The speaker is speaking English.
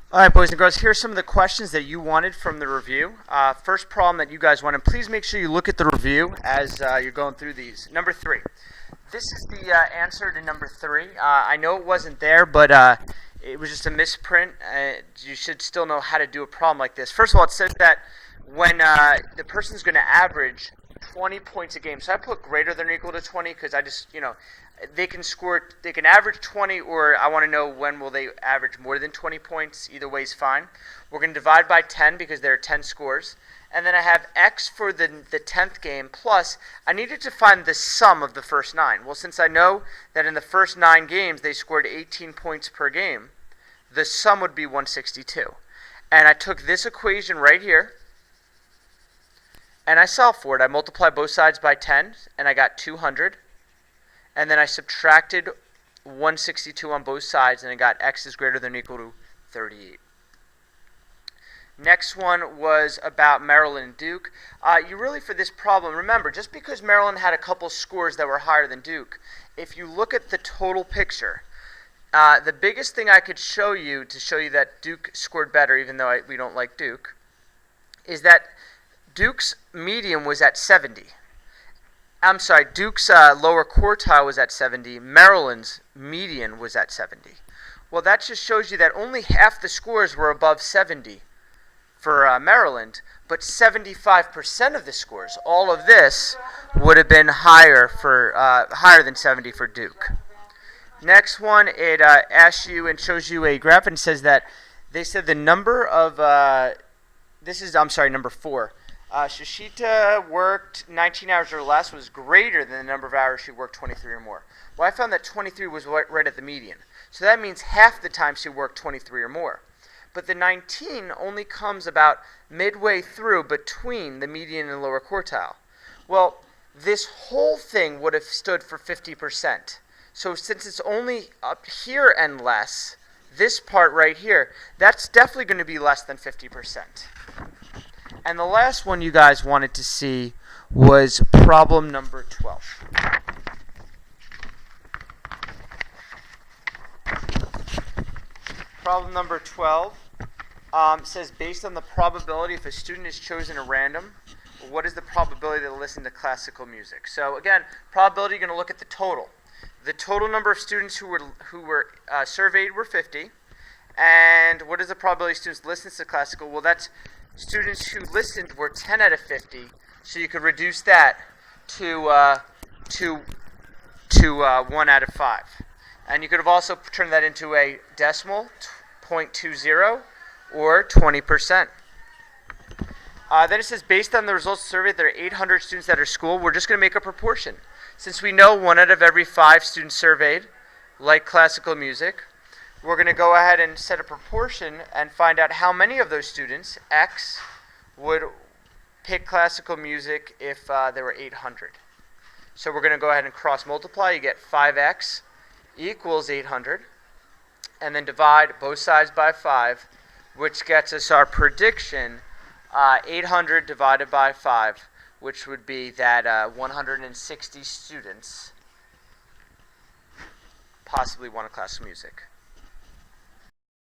All right, boys and girls, here's some of the questions that you wanted from the review. First problem that you guys wanted, please make sure you look at the review as you're going through these. Number 3. This is the answer to number 3. I know it wasn't there, but it was just a misprint. You should still know how to do a problem like this. First of all, it says that when the person's going to average 20 points a game. So I put greater than or equal to 20 because I just, they can average 20, or I want to know when will they average more than 20 points. Either way is fine. We're going to divide by 10 because there are 10 scores. And then I have x for the 10th game, plus I needed to find the sum of the first 9. Well, since I know that in the first 9 games they scored 18 points per game, the sum would be 162. And I took this equation right here, and I solved for it. I multiplied both sides by 10, and I got 200. And then I subtracted 162 on both sides, and I got x is greater than or equal to 38. Next one was about Maryland and Duke. You really, for this problem, remember, just because Maryland had a couple scores that were higher than Duke, if you look at the total picture, the biggest thing I could show you to show you that Duke scored better, even though we don't like Duke, is that Duke's median was at 70. I'm sorry, Duke's lower quartile was at 70. Maryland's median was at 70. Well, that just shows you that only half the scores were above 70 for Maryland, but 75% of the scores, all of this, would have been higher than 70 for Duke. Next one, it asks you and shows you a graph, and it says that they said the number of number 4. Shishita worked 19 hours or less was greater than the number of hours she worked 23 or more. Well, I found that 23 was right at the median. So that means half the time she worked 23 or more. But the 19 only comes about midway through between the median and lower quartile. Well, this whole thing would have stood for 50%. So since it's only up here and less, this part right here, that's definitely going to be less than 50%. And the last one you guys wanted to see was problem number 12. Problem number 12 says, based on the probability if a student is chosen at random, what is the probability they'll listen to classical music? So again, probability, you're going to look at the total. The total number of students who were surveyed were 50. And what is the probability of students listening to classical? Well, that's students who listened were 10 out of 50, so you could reduce that to 1 out of 5. And you could have also turned that into a decimal, 0.20, or 20%. Then it says, based on the results of the survey, there are 800 students at our school. We're just going to make a proportion. Since we know 1 out of every 5 students surveyed like classical music, we're going to go ahead and set a proportion and find out how many of those students, X, would pick classical music if there were 800. So we're going to go ahead and cross multiply. You get 5x equals 800. And then divide both sides by 5, which gets us our prediction, 800 divided by 5, which would be that 160 students possibly want a classical music.